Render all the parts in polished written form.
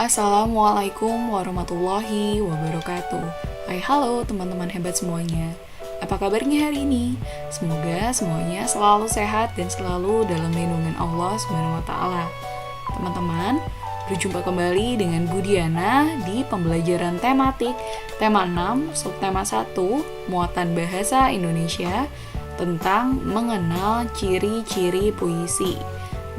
Assalamualaikum warahmatullahi wabarakatuh. Hai halo teman-teman hebat semuanya. Apa kabarnya hari ini? Semoga semuanya selalu sehat dan selalu dalam lindungan Allah SWT. Teman-teman, berjumpa kembali dengan Budiana di pembelajaran tematik tema 6, subtema 1, muatan bahasa Indonesia tentang mengenal ciri-ciri puisi.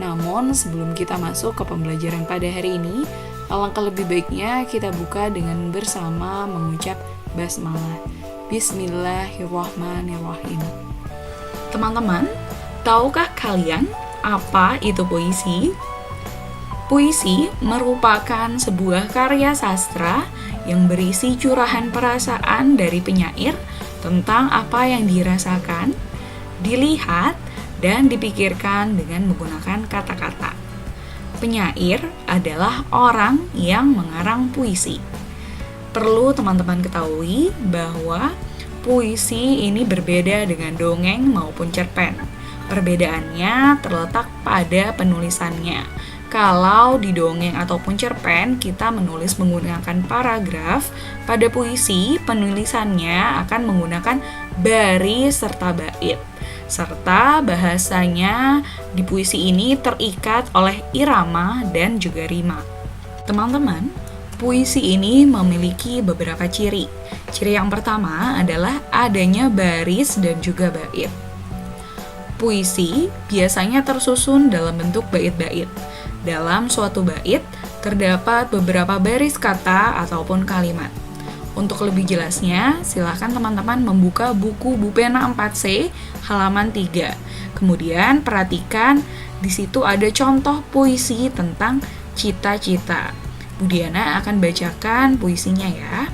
Namun sebelum kita masuk ke pembelajaran pada hari ini, alangkah lebih baiknya kita buka dengan bersama mengucap basmalah. Bismillahirrahmanirrahim. Teman-teman, tahukah kalian apa itu puisi? Puisi merupakan sebuah karya sastra yang berisi curahan perasaan dari penyair tentang apa yang dirasakan, dilihat, dan dipikirkan dengan menggunakan kata-kata. Penyair adalah orang yang mengarang puisi. Perlu teman-teman ketahui bahwa puisi ini berbeda dengan dongeng maupun cerpen. Perbedaannya terletak pada penulisannya. Kalau di dongeng ataupun cerpen kita menulis menggunakan paragraf, pada puisi penulisannya akan menggunakan baris serta bait. Serta bahasanya di puisi ini terikat oleh irama dan juga rima. Teman-teman, puisi ini memiliki beberapa ciri. Ciri yang pertama adalah adanya baris dan juga bait. Puisi biasanya tersusun dalam bentuk bait-bait. Dalam suatu bait terdapat beberapa baris kata ataupun kalimat. Untuk lebih jelasnya, silakan teman-teman membuka buku Bupena 4C halaman 3. Kemudian perhatikan di situ ada contoh puisi tentang cita-cita. Budiana akan bacakan puisinya ya.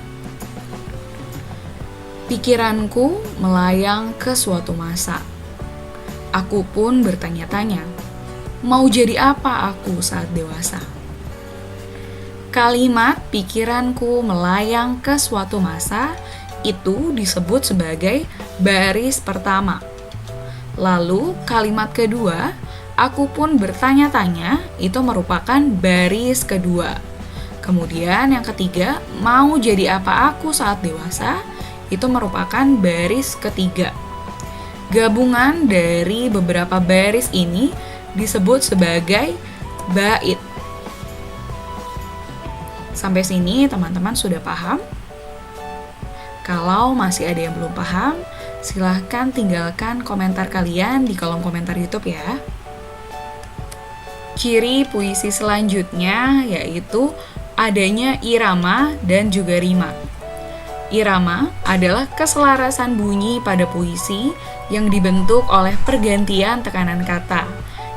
Pikiranku melayang ke suatu masa. Aku pun bertanya-tanya, mau jadi apa aku saat dewasa? Kalimat pikiranku melayang ke suatu masa itu disebut sebagai baris pertama. Lalu kalimat kedua, aku pun bertanya-tanya, itu merupakan baris kedua. Kemudian yang ketiga, mau jadi apa aku saat dewasa, itu merupakan baris ketiga. Gabungan dari beberapa baris ini disebut sebagai bait. Sampai sini teman-teman sudah paham? Kalau masih ada yang belum paham, silahkan tinggalkan komentar kalian di kolom komentar YouTube ya. Ciri puisi selanjutnya yaitu adanya irama dan juga rima. Irama adalah keselarasan bunyi pada puisi yang dibentuk oleh pergantian tekanan kata.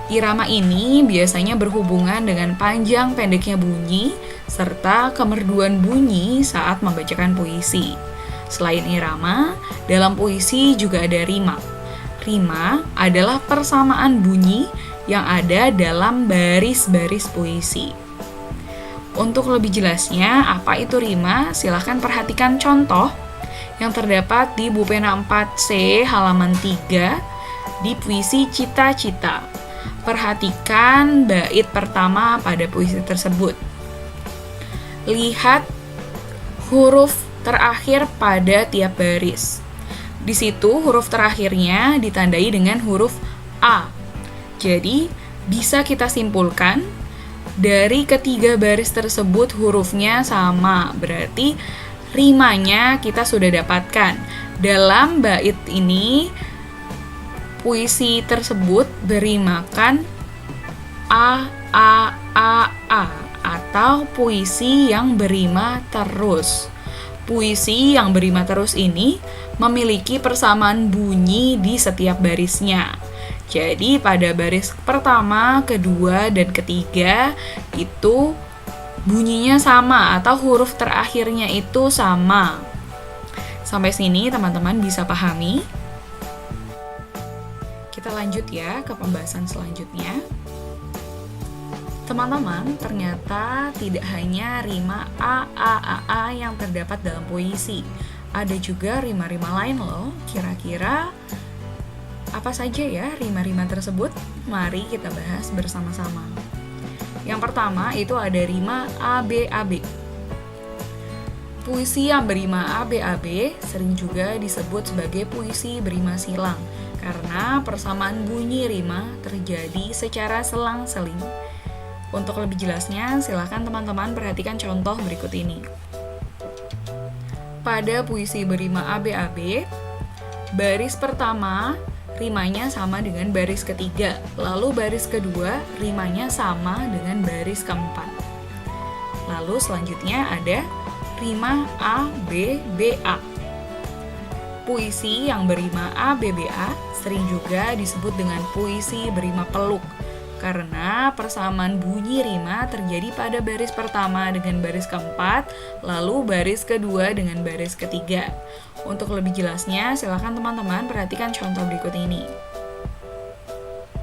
Irama ini biasanya berhubungan dengan panjang pendeknya bunyi serta kemerduan bunyi saat membacakan puisi. Selain irama, dalam puisi juga ada rima. Rima adalah persamaan bunyi yang ada dalam baris-baris puisi. Untuk lebih jelasnya, apa itu rima? Silahkan perhatikan contoh yang terdapat di Bupena 4C halaman 3 di puisi Cita-Cita. Perhatikan bait pertama pada puisi tersebut. Lihat huruf terakhir pada tiap baris. Di situ huruf terakhirnya ditandai dengan huruf A. Jadi, bisa kita simpulkan dari ketiga baris tersebut hurufnya sama. Berarti rimanya kita sudah dapatkan. Dalam bait ini puisi tersebut berimakan A, A, A, A, atau puisi yang berima terus. Puisi yang berima terus ini memiliki persamaan bunyi di setiap barisnya. Jadi pada baris pertama, kedua, dan ketiga itu bunyinya sama atau huruf terakhirnya itu sama. Sampai sini teman-teman bisa pahami? Kita lanjut ya ke pembahasan selanjutnya. Teman-teman, ternyata tidak hanya rima A, A, A, A yang terdapat dalam puisi. Ada juga rima-rima lain loh. Kira-kira apa saja ya rima-rima tersebut? Mari kita bahas bersama-sama. Yang pertama itu ada rima ABAB. Puisi yang berima ABAB sering juga disebut sebagai puisi berima silang karena persamaan bunyi rima terjadi secara selang-seling. Untuk lebih jelasnya, silakan teman-teman perhatikan contoh berikut ini. Pada puisi berima ABAB, baris pertama rimanya sama dengan baris ketiga, lalu baris kedua rimanya sama dengan baris keempat. Lalu selanjutnya ada rima ABBA. Puisi yang berima ABBA sering juga disebut dengan puisi berima peluk karena persamaan bunyi rima terjadi pada baris pertama dengan baris keempat, lalu baris kedua dengan baris ketiga. Untuk lebih jelasnya, silakan teman-teman perhatikan contoh berikut ini.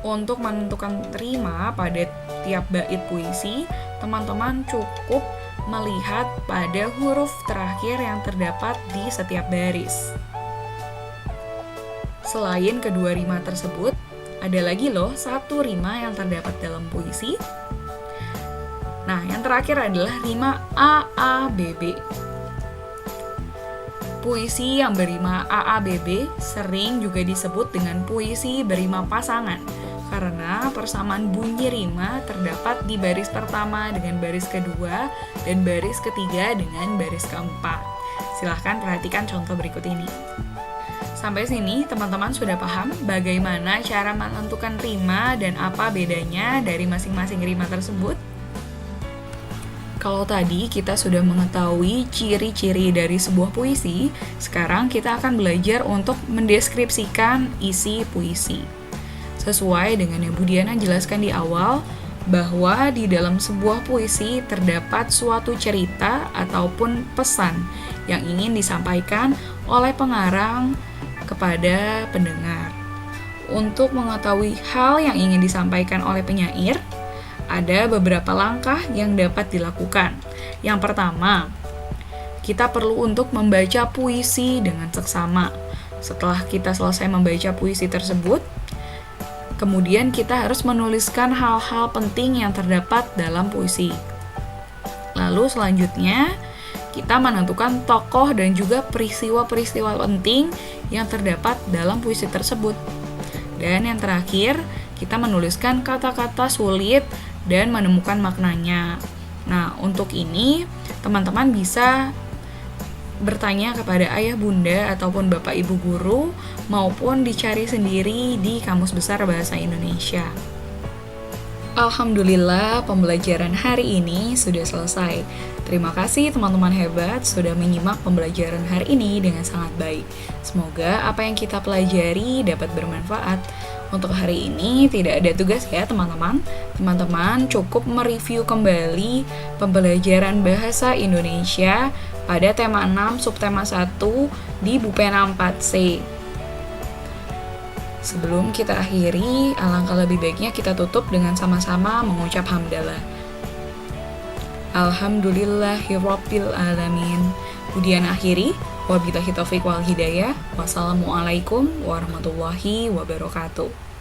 Untuk menentukan rima pada tiap bait puisi, teman-teman cukup melihat pada huruf terakhir yang terdapat di setiap baris. Selain kedua rima tersebut, ada lagi loh satu rima yang terdapat dalam puisi. Nah, yang terakhir adalah rima AABB. Puisi yang berima AABB sering juga disebut dengan puisi berima pasangan karena persamaan bunyi rima terdapat di baris pertama dengan baris kedua dan baris ketiga dengan baris keempat. Silahkan perhatikan contoh berikut ini. Sampai sini teman-teman sudah paham bagaimana cara menentukan rima dan apa bedanya dari masing-masing rima tersebut? Kalau tadi kita sudah mengetahui ciri-ciri dari sebuah puisi, sekarang kita akan belajar untuk mendeskripsikan isi puisi. Sesuai dengan yang Bu Diana jelaskan di awal, bahwa di dalam sebuah puisi terdapat suatu cerita ataupun pesan yang ingin disampaikan oleh pengarang kepada pendengar. Untuk mengetahui hal yang ingin disampaikan oleh penyair, ada beberapa langkah yang dapat dilakukan. Yang pertama, kita perlu untuk membaca puisi dengan seksama. Setelah kita selesai membaca puisi tersebut, kemudian kita harus menuliskan hal-hal penting yang terdapat dalam puisi. Lalu selanjutnya, kita menentukan tokoh dan juga peristiwa-peristiwa penting yang terdapat dalam puisi tersebut. Dan yang terakhir, kita menuliskan kata-kata sulit dan menemukan maknanya. Nah, untuk ini, teman-teman bisa bertanya kepada ayah bunda ataupun bapak ibu guru maupun dicari sendiri di Kamus Besar Bahasa Indonesia. Alhamdulillah, pembelajaran hari ini sudah selesai. Terima kasih teman-teman hebat sudah menyimak pembelajaran hari ini dengan sangat baik. Semoga apa yang kita pelajari dapat bermanfaat. Untuk hari ini tidak ada tugas ya teman-teman. Teman-teman cukup mereview kembali pembelajaran bahasa Indonesia pada tema 6 subtema 1 di Bupena 4C. Sebelum kita akhiri, alangkah lebih baiknya kita tutup dengan sama-sama mengucap hamdalah. Alhamdulillahirabbil alamin. Kemudian akhiri, wabillahi taufiq wal hidayah. Wassalamualaikum warahmatullahi wabarakatuh.